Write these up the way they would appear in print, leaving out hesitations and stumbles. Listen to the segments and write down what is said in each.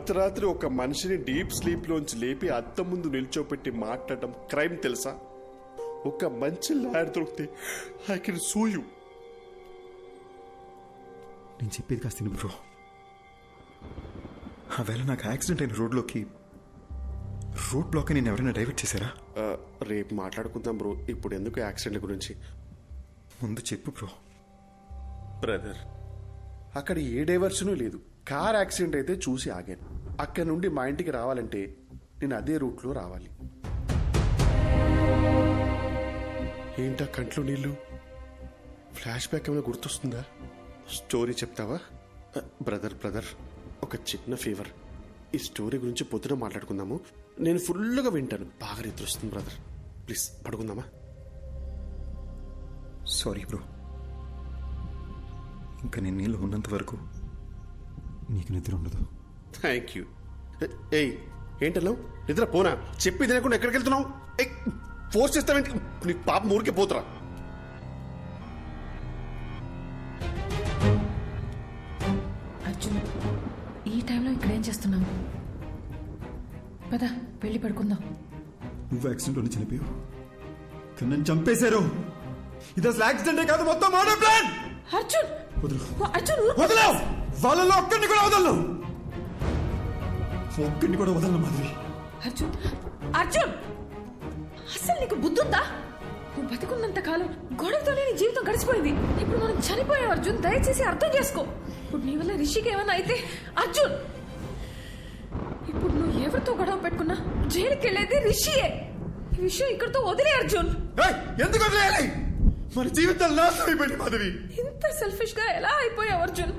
అర్ధరాత్రి ఒక మనిషిని డీప్ స్లీప్ లోంచి లేపి అద్దం ముందు నిల్చోపెట్టి మాట్లాడటం క్రైమ్ తెలుసా? ఒక మంచి లాయర్ దొరికితే ఐ కెన్ సూ యూ. నేను చెప్పేది కాస్త బ్రో. ఆవేళ నాకు యాక్సిడెంట్ అయిన రోడ్ బ్లాక్ నేను ఎవరైనా డైవర్ట్ చేశారా? రేపు మాట్లాడుకుందాం బ్రో, ఇప్పుడు ఎందుకు యాక్సిడెంట్ గురించి? ముందు చెప్పు బ్రో. బ్రదర్, అక్కడ ఏ డైవర్షను లేదు. కార్ యాక్సిడెంట్ అయితే చూసి ఆగాను. అక్కడ నుండి మా ఇంటికి రావాలంటే నేను అదే రూట్లో రావాలి. ఏంటా కంట్లో నీళ్ళు? ఫ్లాష్ బ్యాక్ ఏమైనా గుర్తొస్తుందా? స్టోరీ చెప్తావా? బ్రదర్ ఒక చిన్న ఫీవర్. ఈ స్టోరీ గురించి పొద్దున మాట్లాడుకుందాము. నేను ఫుల్గా వింటాను. బాగా నిద్ర వస్తుంది బ్రదర్. ప్లీజ్ పడుకుందామా? సారీ బ్రో, ఇంకా నేను నీళ్ళు ఉన్నంత వరకు నీకు నిద్ర ఉండదు. Thank you. ఏయ్, ఏంటన్నావు? నిద్ర పోనా? చెప్పి తినకుండా ఎక్కడికి వెళ్తున్నావు? ఫోర్స్ చేస్తావేంటి? నీ పాప ఊరికే పోతురా. అర్జున్, ఈ టైంలో ఇక్కడ ఏం చేస్తున్నావు? పద వెళ్ళి పడుకుందాం. నువ్వు యాక్సిడెంట్ అని చనిపోయావు, కానీ నన్ను చంపేశారు. ఇది అసలు యాక్సిడెంటే కాదు, మొత్తం మర్డర్ ప్లాన్. అర్జున్ అర్జున్ వదలవు. వాళ్ళలో ఒక్కడిని కూడా వదలను. ఒక్కడిని కూడా వదలను మాధవి. అర్జున్ అసలు నీకు బుద్ధుందా? నువ్వు బతుకున్నంత కాలం గొడవతోనే నీ జీవితం గడిచిపోయింది. ఇప్పుడు మనం చనిపోయాం అర్జున్, దయచేసి అర్థం చేసుకో. ఇప్పుడు నీ వల్ల రిషికి ఏమైనా అయితే అర్జున్, ఇప్పుడు నువ్వు ఎవరితో గొడవ పెట్టుకున్నా జైలుకి వెళ్ళేది రిషియే. ఈ విషయం ఇక్కడితో వదిలే అర్జున్. ఎందుకు వదిలేయాలి? మన జీవితాలు నాశనం అయిపోయింది మాధవి. ఇంత సెల్ఫిష్ గా ఎలా అయిపోయావు అర్జున్?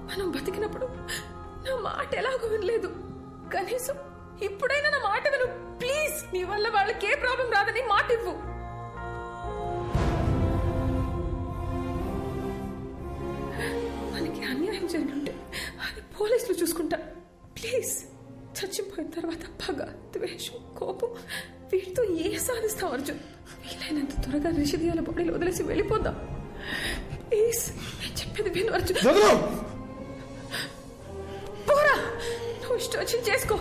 మనం బతికినప్పుడు నా మాట ఎలాగో వినలేదు. కనీసం ఇప్పుడైనా నా మాట విను ప్లీజ్. నీ వల్ల వాళ్ళకి ఏ ప్రాబ్లం రాదని మాట ఇవ్వు. మనకి అన్యాయం జరుగుంటే అది పోలీసులు చూసుకుంటా. ప్లీజ్, చచ్చిపోయిన తర్వాత పగ, ద్వేషం, కోపం వీటితో ఏ సాధిస్తాం అర్జున్? వీలైనంత త్వరగా రిషిదియాల బాడీలో వదిలేసి వెళ్ళిపోదాం ప్లీజ్. నేను చెప్పేది విను అర్జున్. పోరా, నువ్వు ఇష్టం వచ్చి చేసుకో.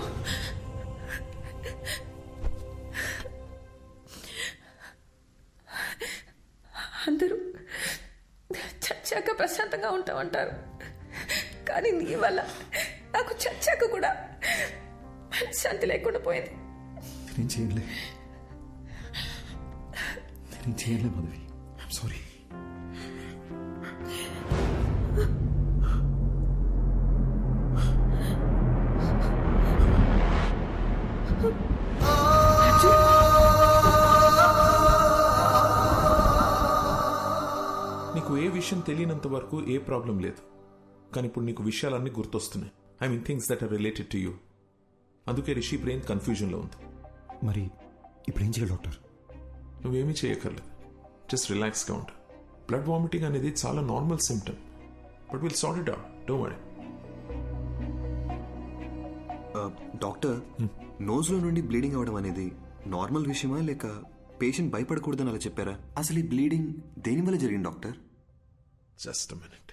అందరూ చచ్చాక ప్రశాంతంగా ఉంటామంటారు, కానీ నీ వల్ల నాకు చచ్చాక కూడా శాంతి లేకుండా పోయింది. నేను చేయలే మాధవి. I'm sorry. నీకు ఏ విషయం తెలియనంత వరకు ఏ ప్రాబ్లం లేదు, కానీ ఇప్పుడు నీకు విషయాలన్నీ గుర్తొస్తున్నాయి. I mean things that are related to you. అందుకే రిషి బ్రెయిన్ కన్ఫ్యూజన్లో ఉంది. మరి ఇప్పుడు ఏం చేయాలి డాక్టర్? నువ్వేమీ చేయక్కర్లేదు, జస్ట్ రిలాక్స్గా ఉంటా. బ్లడ్ వామిటింగ్ అనేది చాలా normal symptom, but will sort it out, don't worry. Doctor, నోజ్లో నుండి బ్లీడింగ్ అవడం అనేది నార్మల్ విషయమా, లేక పేషెంట్ భయపడకూడదని అలా చెప్పారా? అసలు ఈ బ్లీడింగ్ దేనివల్ల జరిగింది డాక్టర్? Just a minute.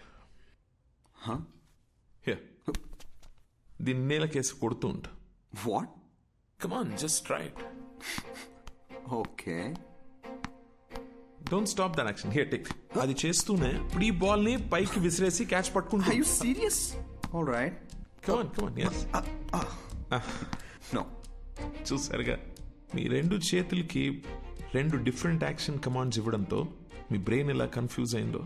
దీన్ని నేల కేసు కొడుతూ ఉంటా. What? Come on, just try it. Okay, don't stop that action. Here take. అది చేస్తూనే ఇప్పుడు ఈ బాల్ ని పైకి విసిరేసి క్యాచ్ పట్టుకుంటా. Are you serious? Alright, come on come on. yes. No. చూసారుగా, మీ రెండు చేతులకి రెండు డిఫరెంట్ యాక్షన్ కమాండ్స్ ఇవ్వడంతో మీ బ్రెయిన్ ఎలా కన్ఫ్యూజ్ అయిందో.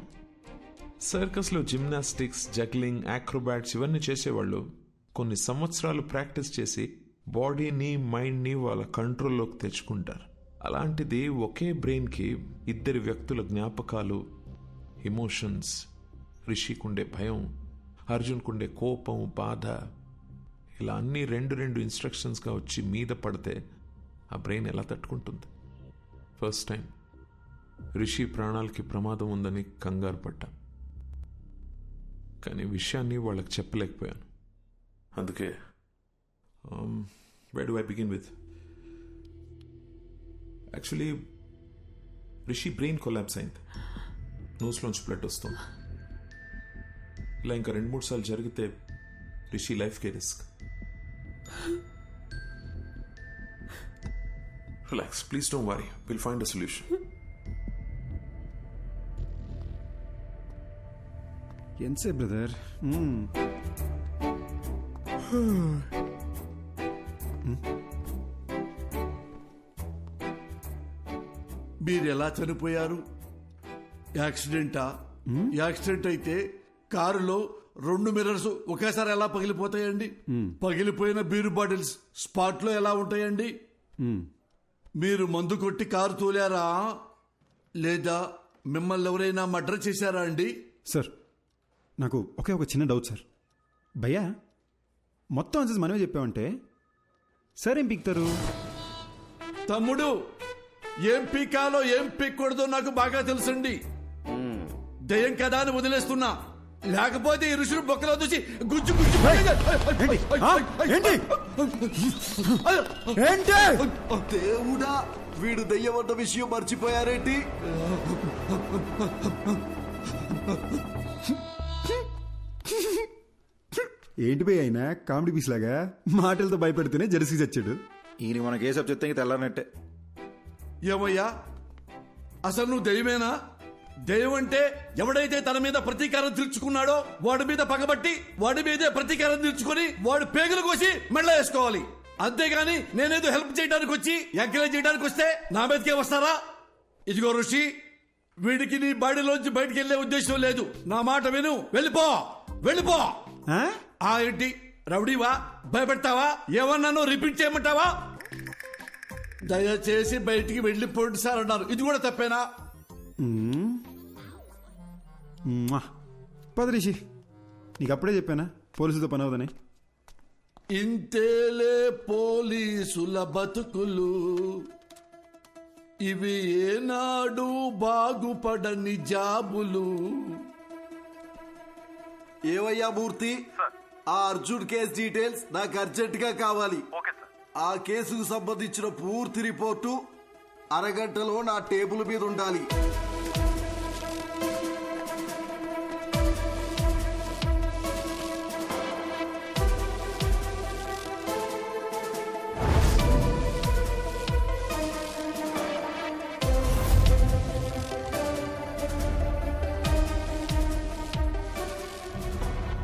సర్కస్లో జిమ్నాస్టిక్స్, జగ్లింగ్, యాక్రోబాట్స్ ఇవన్నీ చేసేవాళ్ళు కొన్ని సంవత్సరాలు ప్రాక్టీస్ చేసి బాడీని, మైండ్ని వాళ్ళ కంట్రోల్లోకి తెచ్చుకుంటారు. అలాంటిది ఒకే బ్రెయిన్కి ఇద్దరి వ్యక్తుల జ్ఞాపకాలు, ఎమోషన్స్, రిషికుండే భయం, అర్జున్కుండే కోపం, బాధ, ఇలా అన్నీ రెండు ఇన్స్ట్రక్షన్స్గా వచ్చి మీద పడితే ఆ బ్రెయిన్ ఎలా తట్టుకుంటుంది? ఫస్ట్ టైం రిషి ప్రాణాలకి ప్రమాదం ఉందని కంగారు పడ్డా, కానీ విషయాన్ని వాళ్ళకి చెప్పలేకపోయాను. అందుకే where do I begin with? Actually, Rishi brain collapse అయింది. నోస్లోంచి బ్లడ్ వస్తుంది. ఇలా ఇంకా 2-3 సార్లు జరిగితే రిషి లైఫ్కే risk. Relax, please don't worry, will find a solution. ఎంతసేపు బ్రదర్? మీరు ఎలా చనిపోయారు? యాక్సిడెంటా? యాక్సిడెంట్ అయితే కారులో 2 మిర్రర్స్ ఒకేసారి ఎలా పగిలిపోతాయండి? పగిలిపోయిన బీరు బాటిల్స్ స్పాట్ లో ఎలా ఉంటాయండి? మీరు మందు కొట్టి కారు తోలారా లేదా మిమ్మల్ని ఎవరైనా మర్డర్ చేశారా అండి? సార్ నాకు ఒక చిన్న డౌట్ సార్. భయ్యా మొత్తం ఆన్సర్స్ మనమే చెప్పామంటే సార్ ఏం పీక్తారు? తమ్ముడు, ఏం పీకాలో ఏం పీక్కూడదో నాకు బాగా తెలుసండి. దయ్యం కదా అని వదిలేస్తున్నా, లేకపోతే ఈ ఋషులు బొక్కలో దూసి గుజ్జు గుజ్జు. దేవుడా, వీడు దయ్యమన్న విషయం మర్చిపోయారేంటి? ఏంటి భయ్య అయినా కామెడీ పీస్ లాగా మాటలతో భయపెడుతూనే జెర్సీ చచ్చాడు. ఈయన మన కేసు చెప్తే తెల్లారనట్టే. ఏమయ్యా, అసలు నువ్వు దయ్యమేనా? దయ్యం అంటే ఎవడైతే తన మీద ప్రతీకారం తీర్చుకున్నాడో వాడి మీద పగబట్టి వాడి మీదే ప్రతీకారం తీర్చుకొని వాడు పేగులు కోసి మెళ్ళ వేసుకోవాలి. అంతేగాని నేనేదో హెల్ప్ చేయడానికి వచ్చి ఎంకరేజ్ చేయడానికి వస్తే నా మీదకే వస్తారా? ఇదిగో ఋషి, వీడికి నీ బాడీలోంచి బయటికి వెళ్లే ఉద్దేశం లేదు. నా మాట విను, వెళ్ళిపో వెళ్ళిపో. ఏంటి రౌడీవా? భయపెడతావా? ఏమన్నానో రిపీట్ చేయమంటావా? దయచేసి బయటికి వెళ్ళిపోండి సార్ అన్నారు. ఇది కూడా తప్పేనా? పద రిషి, నీకు అప్పుడే చెప్పానా పోలీసులతో పని అవదని. ఇంతేలే పోలీసుల బతుకులు, ఇవి ఏనాడు బాగుపడని జాబులు. ఏవయ్యా మూర్తి, ఆ అర్జున్ కేసు డీటెయిల్స్ నాకు అర్జెంట్ గా కావాలి. ఆ కేసుకు సంబంధించిన పూర్తి రిపోర్టు అరగంటలో నా టేబుల్ మీద ఉండాలి.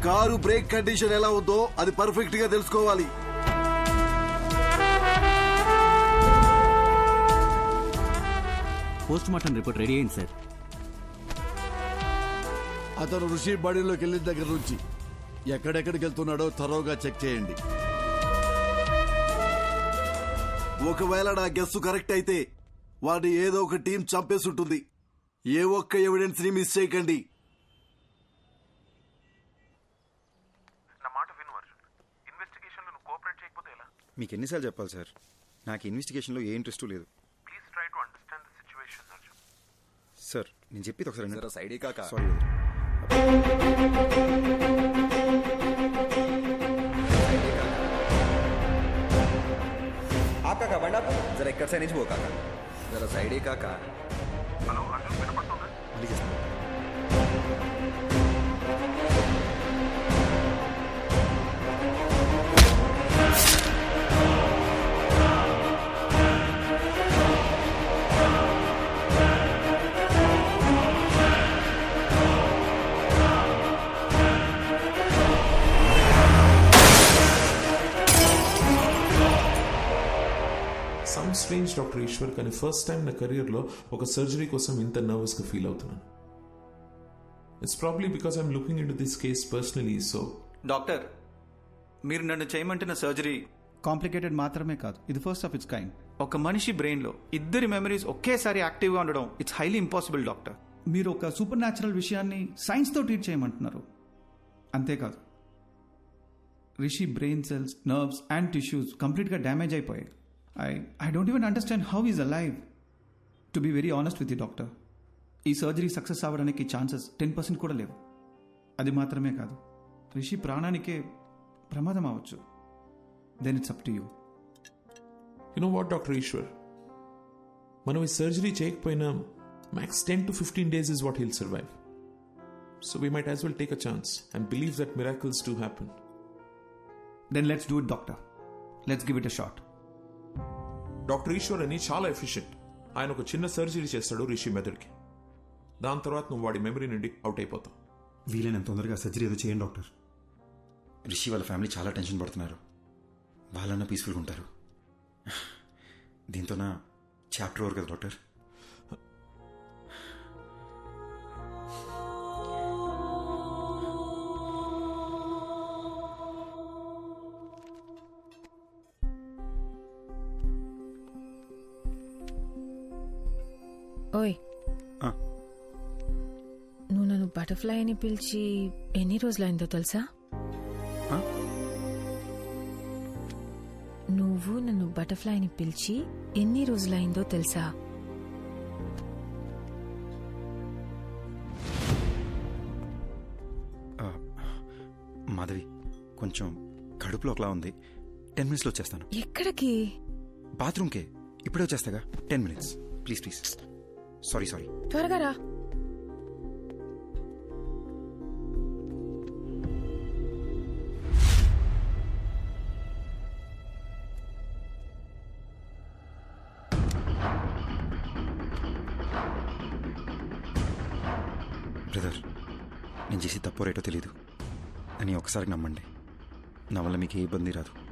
కారు బ్రేక్ కండిషన్ ఎలా ఉందో అది పర్ఫెక్ట్ గా తెలుసుకోవాలి. పోస్ట్ మార్టం రిపోర్ట్ రెడీ అయింది సార్. అతను ఋషి బాడీలోకి వెళ్ళిన దగ్గర నుంచి ఎక్కడెక్కడికి వెళ్తున్నాడో త్వరగా చెక్ చేయండి. ఒకవేళ నా గెస్సు కరెక్ట్ అయితే వాడిని ఏదో ఒక టీం చంపేసి ఉంటుంది. ఏ ఒక్క ఎవిడెన్స్ ని మిస్ చేయకండి. మీకు ఎన్నిసార్లు చెప్పాలి సార్, నాకు ఇన్వెస్టిగేషన్లో ఏ ఇంట్రెస్ట్ లేదు. సార్ నేను చెప్పేది ఒకసారి సైడ్ కాక సారీ. आप काका बंडा जरा इक्कड़ से नीचे वो काका जरा साइड ही काका. हेलो अर्जुन, వినపడుతుందా? మళ్ళీ చేస్తాను. సమ్ స్ట్రేంజ్ డాక్టర్ ఈశ్వర్, కానీ ఫస్ట్ టైం నా కెరియర్లో ఒక సర్జరీ కోసం ఇంత నర్వస్గా ఫీల్ అవుతున్నాను. It's probably because I'm looking in to this case personally. So doctor, మీరు నన్ను చేయమంటున్న సర్జరీ కాంప్లికేటెడ్ మాత్రమే కాదు, ఇది ఫస్ట్ ఆఫ్ ఇట్స్ కైండ్. ఒక మనిషి బ్రెయిన్లో ఇద్దరి మెమరీస్ ఒకేసారి యాక్టివ్గా ఉండడం ఇట్స్ హైలీ ఇంపాసిబుల్ డాక్టర్. మీరు ఒక సూపర్ న్యాచురల్ విషయాన్ని సైన్స్తో ట్రీట్ చేయమంటున్నారు. అంతేకాదు, Rishi brain cells, nerves and tissues కంప్లీట్గా డ్యామేజ్ అయిపోయాయి. I don't even understand how he's alive. To be very honest with you, doctor, ఈ సర్జరీ సక్సెస్ అవ్వడానికి ఛాన్సెస్ 10% కూడా లేవు. అది మాత్రమే కాదు, రిషి ప్రాణానికే ప్రమాదం అవ్వచ్చు. Then it's up to you. You know what doctor Eshwar, మనం ఈ సర్జరీ చేయకపోయినా Max 10 to 15 days is what he'll survive. So we might as well take a chance and believe that miracles do happen. Then let's do it, doctor. Let's give it a shot. Doctor Eshwar అని చాలా efficient. ఆయన ఒక చిన్న surgery చేస్తాడు రిషి మెదడుకి. దాని తర్వాత నువ్వు వాడి మెమరీ నుండి అవుట్ అయిపోతావు. వీలైనంత తొందరగా సర్జరీ ఏదో చేయండి డాక్టర్. రిషి వాళ్ళ ఫ్యామిలీ చాలా టెన్షన్ పడుతున్నారు. వాళ్ళన్నా పీస్ఫుల్గా ఉంటారు. దీంతో నా చాప్టర్ ఓవర్ కదా డాక్టర్. ఓయ్, ఆ. నువ్వు నన్ను బటర్ఫ్లై అని పిలిచి ఎన్ని రోజులైందో తెలుసా? ఆ? నువ్వు నన్ను బటర్ఫ్లై అని పిలిచి ఎన్ని రోజులైందో తెలుసా? మాధవి, కొంచెం కడుపులో ఒకలా ఉంది. 10 minutesలో వచ్చేస్తాను. ఎక్కడికి? బాత్రూమ్కే. ఇప్పుడే వచ్చేస్తాగా. 10 minutes ప్లీజ్ ప్లీజ్. సారీ. త్వరగా రా. బ్రదర్, నేను చేసి తప్పో రేటో తెలీదు అని ఒకసారి నమ్మండి. నా వల్ల మీకు ఏ ఇబ్బంది రాదు.